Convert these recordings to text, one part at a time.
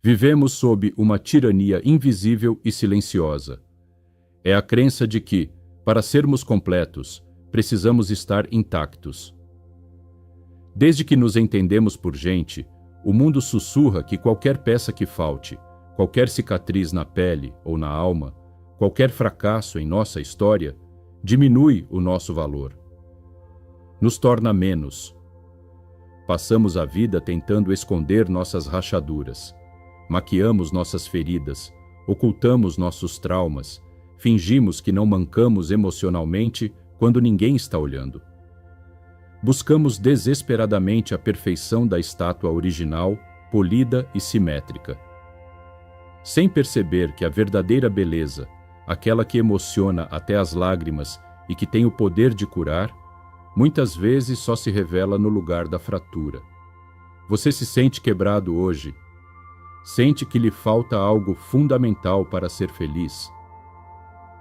Vivemos sob uma tirania invisível e silenciosa. É a crença de que, para sermos completos, precisamos estar intactos. Desde que nos entendemos por gente, o mundo sussurra que qualquer peça que falte, qualquer cicatriz na pele ou na alma, qualquer fracasso em nossa história, diminui o nosso valor. Nos torna menos. Passamos a vida tentando esconder nossas rachaduras. Maquiamos nossas feridas, ocultamos nossos traumas, fingimos que não mancamos emocionalmente quando ninguém está olhando. Buscamos desesperadamente a perfeição da estátua original, polida e simétrica. Sem perceber que a verdadeira beleza, aquela que emociona até as lágrimas e que tem o poder de curar, muitas vezes só se revela no lugar da fratura. Você se sente quebrado hoje? Sente que lhe falta algo fundamental para ser feliz?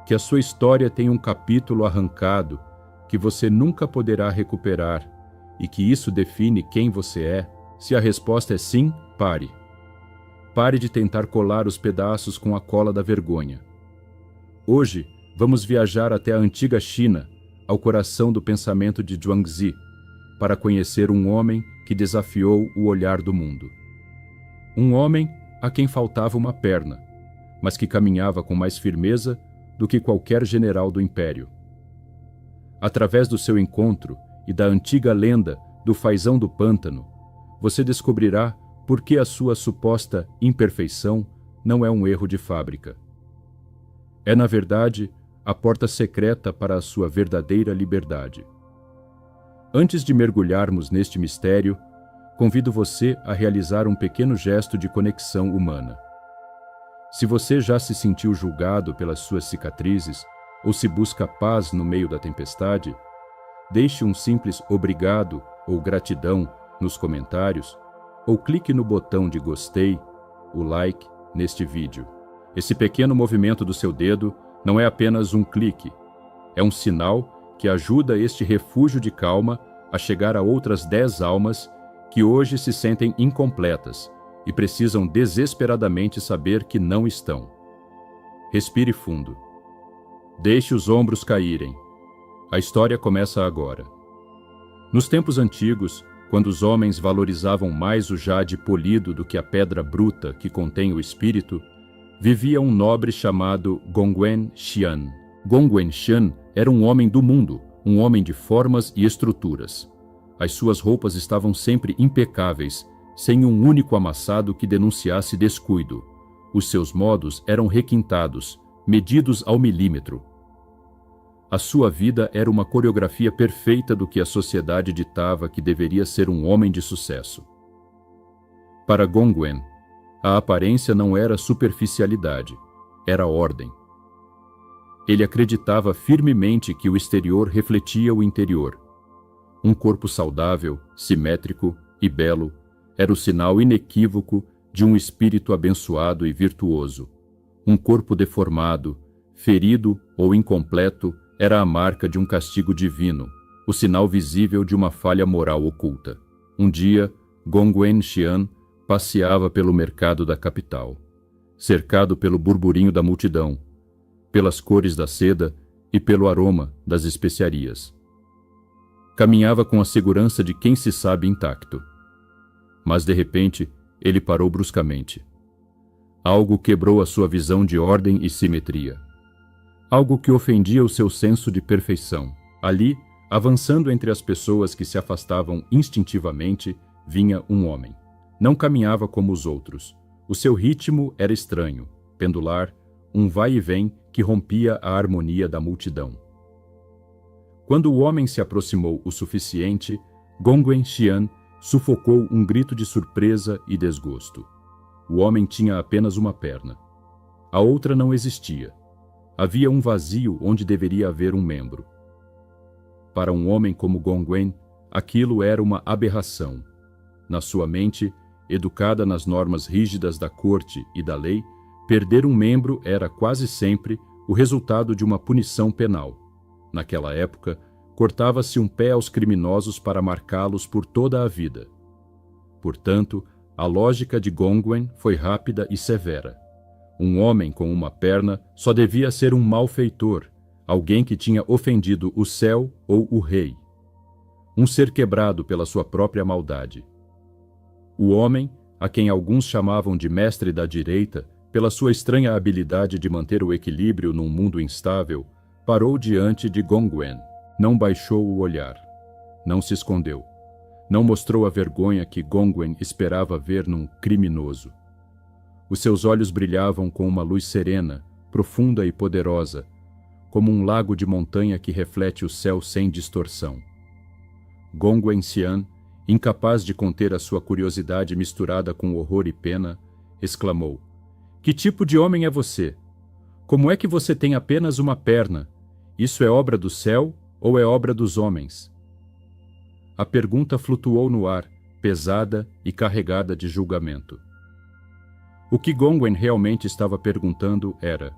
Que a sua história tem um capítulo arrancado que você nunca poderá recuperar e que isso define quem você é? Se a resposta é sim, pare. Pare de tentar colar os pedaços com a cola da vergonha. Hoje, vamos viajar até a antiga China, ao coração do pensamento de Zhuangzi, para conhecer um homem que desafiou o olhar do mundo. Um homem a quem faltava uma perna, mas que caminhava com mais firmeza do que qualquer general do império. Através do seu encontro e da antiga lenda do fazão do pântano, você descobrirá por que a sua suposta imperfeição não é um erro de fábrica. É, na verdade, a porta secreta para a sua verdadeira liberdade. Antes de mergulharmos neste mistério, convido você a realizar um pequeno gesto de conexão humana. Se você já se sentiu julgado pelas suas cicatrizes, ou se busca paz no meio da tempestade, deixe um simples obrigado ou gratidão nos comentários, ou clique no botão de gostei, o like, neste vídeo. Esse pequeno movimento do seu dedo não é apenas um clique, é um sinal que ajuda este refúgio de calma a chegar a outras 10 almas que hoje se sentem incompletas e precisam desesperadamente saber que não estão. Respire fundo. Deixe os ombros caírem. A história começa agora. Nos tempos antigos, quando os homens valorizavam mais o jade polido do que a pedra bruta que contém o espírito, vivia um nobre chamado Gongwen Xian. Gongwen Xian era um homem do mundo, um homem de formas e estruturas. As suas roupas estavam sempre impecáveis, sem um único amassado que denunciasse descuido. Os seus modos eram requintados, medidos ao milímetro. A sua vida era uma coreografia perfeita do que a sociedade ditava que deveria ser um homem de sucesso. Para Gongwen, a aparência não era superficialidade, era ordem. Ele acreditava firmemente que o exterior refletia o interior. Um corpo saudável, simétrico e belo era o sinal inequívoco de um espírito abençoado e virtuoso. Um corpo deformado, ferido ou incompleto era a marca de um castigo divino, o sinal visível de uma falha moral oculta. Um dia, Gongwen Xian passeava pelo mercado da capital, cercado pelo burburinho da multidão, pelas cores da seda e pelo aroma das especiarias. Caminhava com a segurança de quem se sabe intacto. Mas, de repente, ele parou bruscamente. Algo quebrou a sua visão de ordem e simetria. Algo que ofendia o seu senso de perfeição. Ali, avançando entre as pessoas que se afastavam instintivamente, vinha um homem. Não caminhava como os outros. O seu ritmo era estranho, pendular, um vai e vem que rompia a harmonia da multidão. Quando o homem se aproximou o suficiente, Gongwen Xian sufocou um grito de surpresa e desgosto. O homem tinha apenas uma perna. A outra não existia. Havia um vazio onde deveria haver um membro. Para um homem como Gongwen, aquilo era uma aberração. Na sua mente, educada nas normas rígidas da corte e da lei, perder um membro era quase sempre o resultado de uma punição penal. Naquela época, cortava-se um pé aos criminosos para marcá-los por toda a vida. Portanto, A lógica de Gongwen foi rápida e severa. Um homem com uma perna só devia ser um malfeitor, alguém que tinha ofendido o céu ou o rei. Um ser quebrado pela sua própria maldade. O homem, a quem alguns chamavam de mestre da direita, pela sua estranha habilidade de manter o equilíbrio num mundo instável, parou diante de Gongwen. Não baixou o olhar. Não se escondeu. Não mostrou a vergonha que Gongwen esperava ver num criminoso. Os seus olhos brilhavam com uma luz serena, profunda e poderosa, como um lago de montanha que reflete o céu sem distorção. Gongwen Xian, incapaz de conter a sua curiosidade misturada com horror e pena, exclamou: "Que tipo de homem é você? Como é que você tem apenas uma perna? Isso é obra do céu ou é obra dos homens?" A pergunta flutuou no ar, pesada e carregada de julgamento. O que Gongwen realmente estava perguntando era: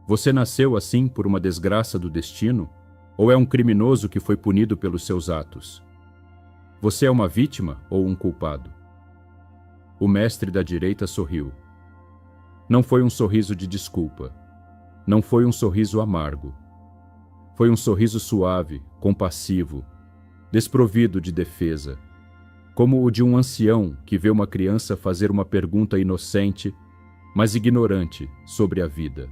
você nasceu assim por uma desgraça do destino? Ou é um criminoso que foi punido pelos seus atos? Você é uma vítima ou um culpado? O mestre da direita sorriu. Não foi um sorriso de desculpa. Não foi um sorriso amargo. Foi um sorriso suave, compassivo, desprovido de defesa, como o de um ancião que vê uma criança fazer uma pergunta inocente, mas ignorante, sobre a vida.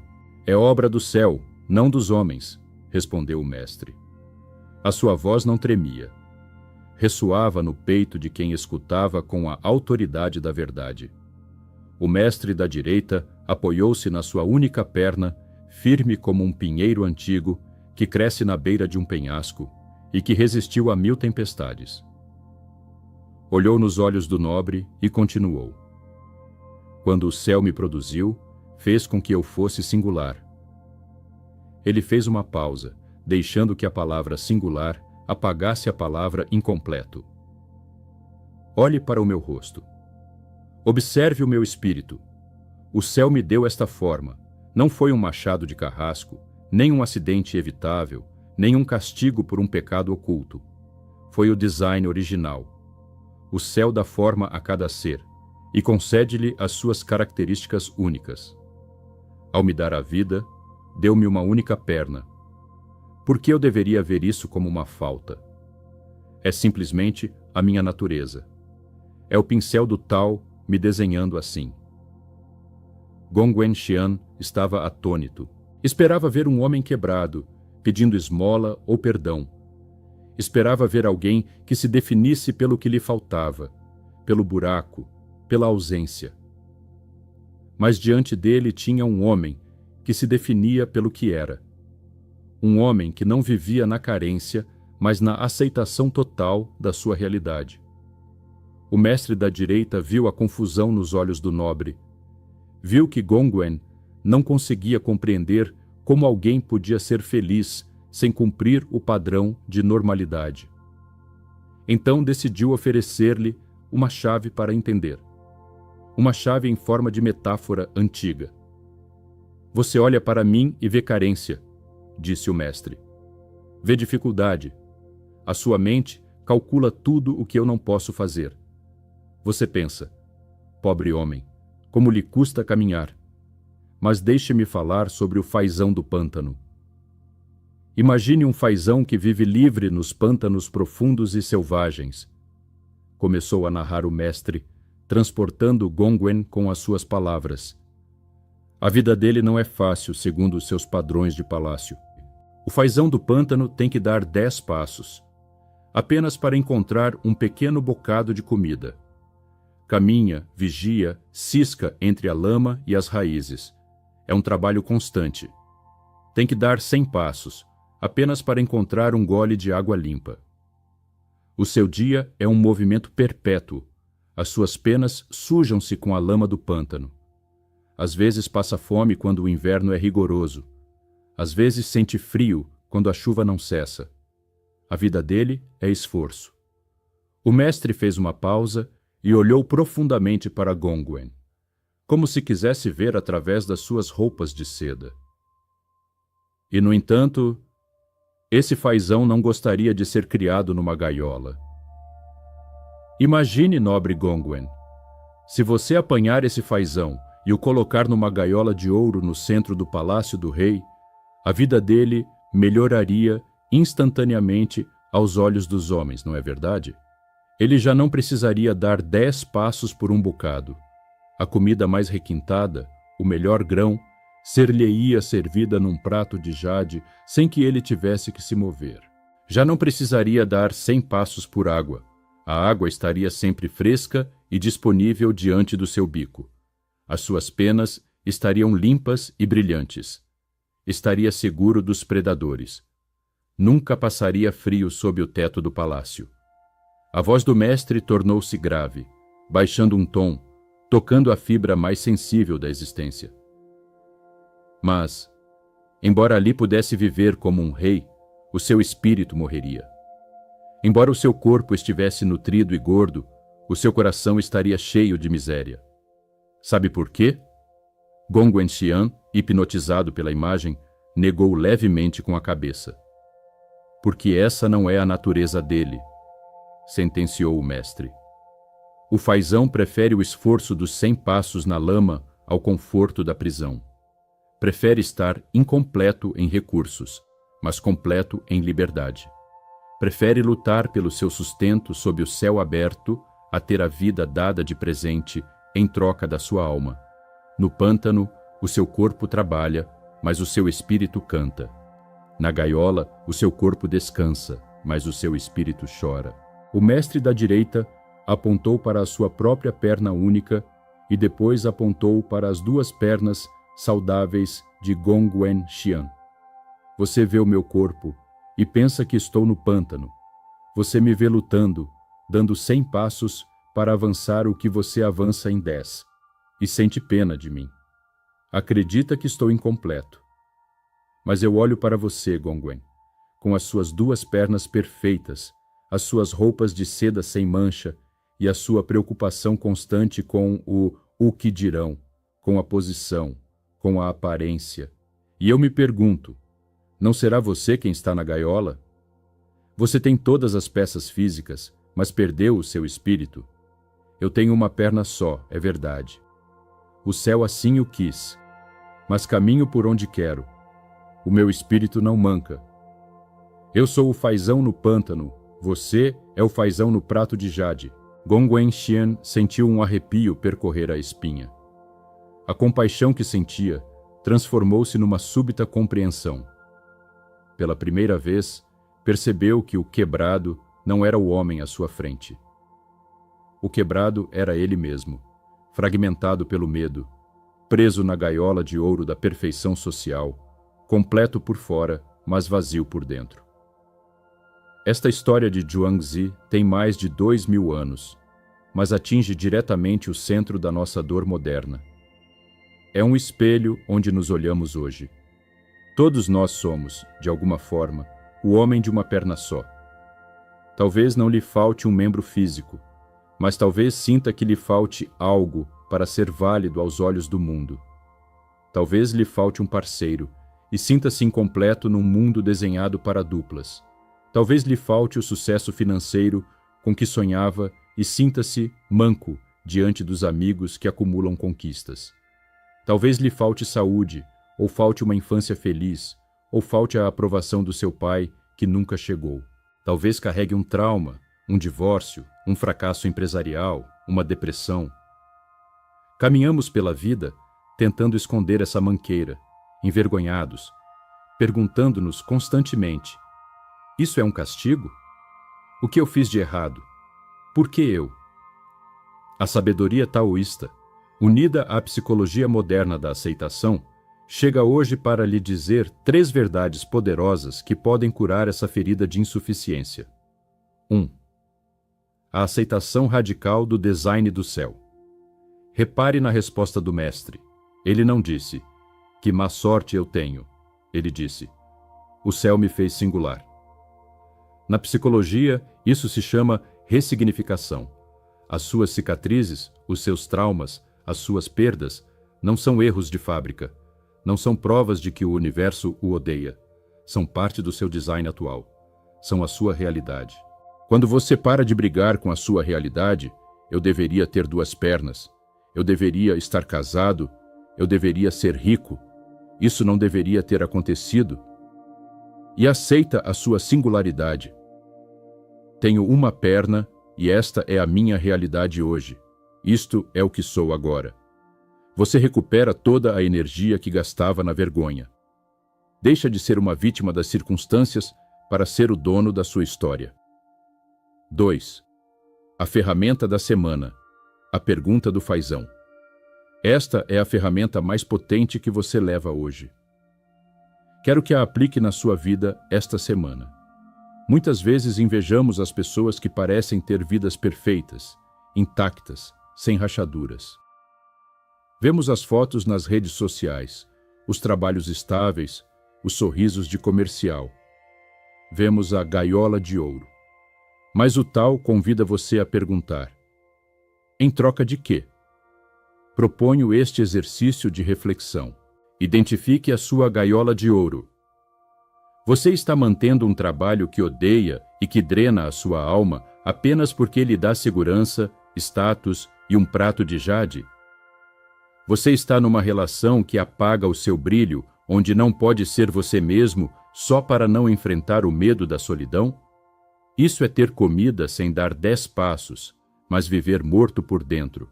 "É obra do céu, não dos homens", respondeu o mestre. A sua voz não tremia. Ressoava no peito de quem escutava com a autoridade da verdade. O mestre da direita apoiou-se na sua única perna, firme como um pinheiro antigo que cresce na beira de um penhasco e que resistiu a 1000 tempestades. Olhou nos olhos do nobre e continuou: "Quando o céu me produziu, fez com que eu fosse singular." Ele fez uma pausa, deixando que a palavra singular apagasse a palavra incompleto. "Olhe para o meu rosto. Observe o meu espírito. O céu me deu esta forma. Não foi um machado de carrasco, nem um acidente evitável, nem um castigo por um pecado oculto. Foi o design original. O céu dá forma a cada ser e concede-lhe as suas características únicas. Ao me dar a vida, deu-me uma única perna. Por que eu deveria ver isso como uma falta? É simplesmente a minha natureza. É o pincel do Tao me desenhando assim." Gongwen Xian estava atônito. Esperava ver um homem quebrado, pedindo esmola ou perdão. Esperava ver alguém que se definisse pelo que lhe faltava, pelo buraco, pela ausência. Mas diante dele tinha um homem que se definia pelo que era. Um homem que não vivia na carência, mas na aceitação total da sua realidade. O mestre da direita viu a confusão nos olhos do nobre. Viu que Gongwen não conseguia compreender como alguém podia ser feliz sem cumprir o padrão de normalidade. Então decidiu oferecer-lhe uma chave para entender. Uma chave em forma de metáfora antiga. "Você olha para mim e vê carência", disse o mestre. "Vê dificuldade. A sua mente calcula tudo o que eu não posso fazer. Você pensa: pobre homem, como lhe custa caminhar. Mas deixe-me falar sobre o fazão do pântano. Imagine um fazão que vive livre nos pântanos profundos e selvagens." Começou a narrar o mestre, transportando Gongwen com as suas palavras. A vida dele não é fácil, segundo os seus padrões de palácio. O fazão do pântano tem que dar 10 passos, apenas para encontrar um pequeno bocado de comida. Caminha, vigia, cisca entre a lama e as raízes. É um trabalho constante. Tem que dar 100 passos, apenas para encontrar um gole de água limpa. O seu dia é um movimento perpétuo. As suas penas sujam-se com a lama do pântano. Às vezes passa fome quando o inverno é rigoroso. Às vezes sente frio quando a chuva não cessa. A vida dele é esforço. O mestre fez uma pausa e olhou profundamente para Gongwen, como se quisesse ver através das suas roupas de seda. E, no entanto, esse fazão não gostaria de ser criado numa gaiola. Imagine, nobre Gongwen, Se você apanhar esse fazão e o colocar numa gaiola de ouro no centro do palácio do rei, a vida dele melhoraria instantaneamente aos olhos dos homens, não é verdade? Ele já não precisaria dar 10 passos por um bocado. A comida mais requintada, o melhor grão, ser-lhe-ia servida num prato de jade sem que ele tivesse que se mover. Já não precisaria dar 100 passos por água. A água estaria sempre fresca e disponível diante do seu bico. As suas penas estariam limpas e brilhantes. Estaria seguro dos predadores. Nunca passaria frio sob o teto do palácio. A voz do mestre tornou-se grave, baixando um tom, tocando a fibra mais sensível da existência. Mas, embora ali pudesse viver como um rei, o seu espírito morreria. Embora o seu corpo estivesse nutrido e gordo, o seu coração estaria cheio de miséria. Sabe por quê? Gong Wenxian, hipnotizado pela imagem, negou levemente com a cabeça. Porque essa não é a natureza dele, sentenciou o mestre. O fazão prefere o esforço dos 100 passos na lama ao conforto da prisão. Prefere estar incompleto em recursos, mas completo em liberdade. Prefere lutar pelo seu sustento sob o céu aberto a ter a vida dada de presente em troca da sua alma. No pântano, o seu corpo trabalha, mas o seu espírito canta. Na gaiola, o seu corpo descansa, mas o seu espírito chora. O mestre da direita apontou para a sua própria perna única e depois apontou para as 2 pernas saudáveis de Gong Wenxian. Você vê o meu corpo e pensa que estou no pântano. Você me vê lutando, dando 100 passos para avançar o que você avança em 10, e sente pena de mim. Acredita que estou incompleto. Mas eu olho para você, Gongwen, com as suas 2 pernas perfeitas, as suas roupas de seda sem mancha e a sua preocupação constante com o que dirão, com a posição, com a aparência. E eu me pergunto, não será você quem está na gaiola? Você tem todas as peças físicas, mas perdeu o seu espírito. Eu tenho uma perna só, é verdade. O céu assim o quis, mas caminho por onde quero. O meu espírito não manca. Eu sou o fazão no pântano, você é o fazão no prato de jade. Gong Wenxian sentiu um arrepio percorrer a espinha. A compaixão que sentia transformou-se numa súbita compreensão. Pela primeira vez, percebeu que o quebrado não era o homem à sua frente. O quebrado era ele mesmo, fragmentado pelo medo, preso na gaiola de ouro da perfeição social, completo por fora, mas vazio por dentro. Esta história de Zhuangzi tem mais de 2000 anos, mas atinge diretamente o centro da nossa dor moderna. É um espelho onde nos olhamos hoje. Todos nós somos, de alguma forma, o homem de uma perna só. Talvez não lhe falte um membro físico, mas talvez sinta que lhe falte algo para ser válido aos olhos do mundo. Talvez lhe falte um parceiro e sinta-se incompleto num mundo desenhado para duplas. Talvez lhe falte o sucesso financeiro com que sonhava e sinta-se manco diante dos amigos que acumulam conquistas. Talvez lhe falte saúde, ou falte uma infância feliz, ou falte a aprovação do seu pai, que nunca chegou. Talvez carregue um trauma, um divórcio, um fracasso empresarial, uma depressão. Caminhamos pela vida tentando esconder essa manqueira, envergonhados, perguntando-nos constantemente: isso é um castigo? O que eu fiz de errado? Por que eu? A sabedoria taoísta, unida à psicologia moderna da aceitação, chega hoje para lhe dizer 3 verdades poderosas que podem curar essa ferida de insuficiência. 1. A aceitação radical do design do céu. Repare na resposta do mestre. Ele não disse, que má sorte eu tenho. Ele disse, o céu me fez singular. Na psicologia, isso se chama ressignificação. As suas cicatrizes, os seus traumas, as suas perdas, não são erros de fábrica. Não são provas de que o universo o odeia. São parte do seu design atual. São a sua realidade. Quando você para de brigar com a sua realidade, eu deveria ter 2 pernas, eu deveria estar casado, eu deveria ser rico, isso não deveria ter acontecido. E aceita a sua singularidade. Tenho uma perna e esta é a minha realidade hoje. Isto é o que sou agora. Você recupera toda a energia que gastava na vergonha. Deixa de ser uma vítima das circunstâncias para ser o dono da sua história. 2. A ferramenta da semana. A pergunta do fazão. Esta é a ferramenta mais potente que você leva hoje. Quero que a aplique na sua vida esta semana. Muitas vezes invejamos as pessoas que parecem ter vidas perfeitas, intactas, sem rachaduras. Vemos as fotos nas redes sociais, os trabalhos estáveis, os sorrisos de comercial. Vemos a gaiola de ouro. Mas o tal convida você a perguntar: em troca de quê? Proponho este exercício de reflexão. Identifique a sua gaiola de ouro. Você está mantendo um trabalho que odeia e que drena a sua alma apenas porque lhe dá segurança, status e um prato de jade? Você está numa relação que apaga o seu brilho, onde não pode ser você mesmo só para não enfrentar o medo da solidão? Isso é ter comida sem dar 10 passos, mas viver morto por dentro.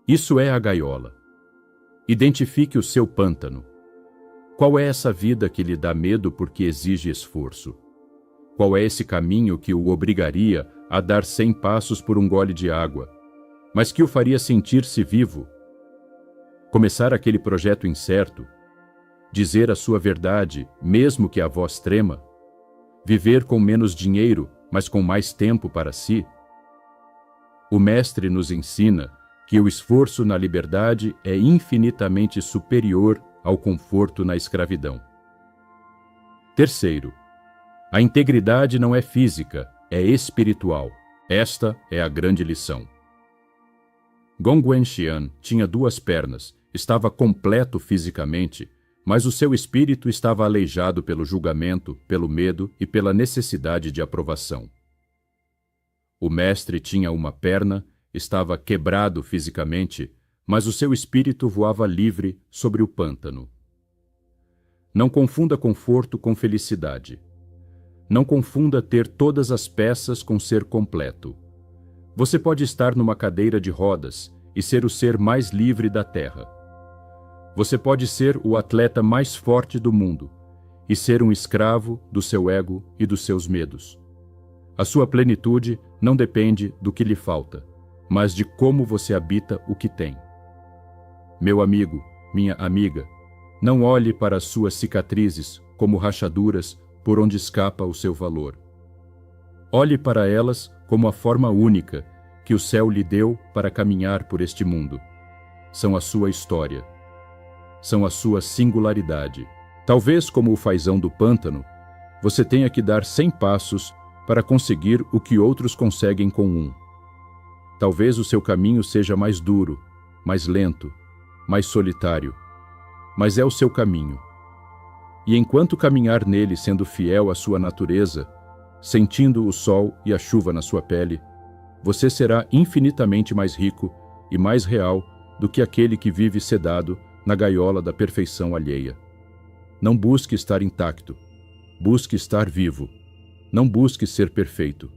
Isso é a gaiola. Identifique o seu pântano. Qual é essa vida que lhe dá medo porque exige esforço? Qual é esse caminho que o obrigaria a dar 100 passos por um gole de água, mas que o faria sentir-se vivo? Começar aquele projeto incerto? Dizer a sua verdade, mesmo que a voz trema? Viver com menos dinheiro, mas com mais tempo para si? O Mestre nos ensina que o esforço na liberdade é infinitamente superior ao conforto na escravidão. 3. A integridade não é física, é espiritual. Esta é a grande lição. Gongwen Xian tinha 2 pernas, estava completo fisicamente, mas o seu espírito estava aleijado pelo julgamento, pelo medo e pela necessidade de aprovação. O mestre tinha uma perna, estava quebrado fisicamente, mas o seu espírito voava livre sobre o pântano. Não confunda conforto com felicidade. Não confunda ter todas as peças com ser completo. Você pode estar numa cadeira de rodas e ser o ser mais livre da Terra. Você pode ser o atleta mais forte do mundo e ser um escravo do seu ego e dos seus medos. A sua plenitude não depende do que lhe falta, mas de como você habita o que tem. Meu amigo, minha amiga, não olhe para as suas cicatrizes como rachaduras por onde escapa o seu valor. Olhe para elas como a forma única que o céu lhe deu para caminhar por este mundo. São a sua história. São a sua singularidade. Talvez, como o fazão do pântano, você tenha que dar 100 passos para conseguir o que outros conseguem com 1. Talvez o seu caminho seja mais duro, mais lento, mais solitário, mas é o seu caminho. E enquanto caminhar nele sendo fiel à sua natureza, sentindo o sol e a chuva na sua pele, você será infinitamente mais rico e mais real do que aquele que vive sedado na gaiola da perfeição alheia. Não busque estar intacto, busque estar vivo. Não busque ser perfeito,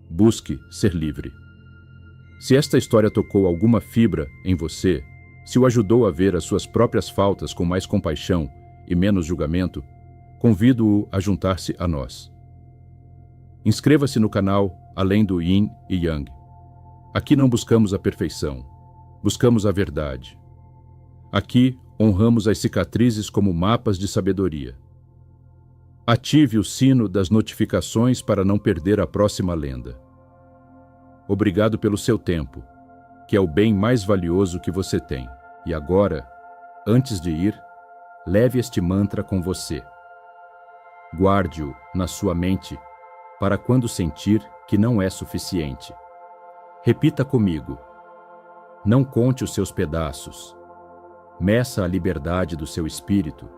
busque ser livre. Se esta história tocou alguma fibra em você, se o ajudou a ver as suas próprias faltas com mais compaixão e menos julgamento, convido-o a juntar-se a nós. Inscreva-se no canal Além do Yin e Yang. Aqui não buscamos a perfeição, buscamos a verdade. Aqui honramos as cicatrizes como mapas de sabedoria. Ative o sino das notificações para não perder a próxima lenda. Obrigado pelo seu tempo, que é o bem mais valioso que você tem. E agora, antes de ir, leve este mantra com você. Guarde-o na sua mente para quando sentir que não é suficiente. Repita comigo. Não conte os seus pedaços. Meça a liberdade do seu espírito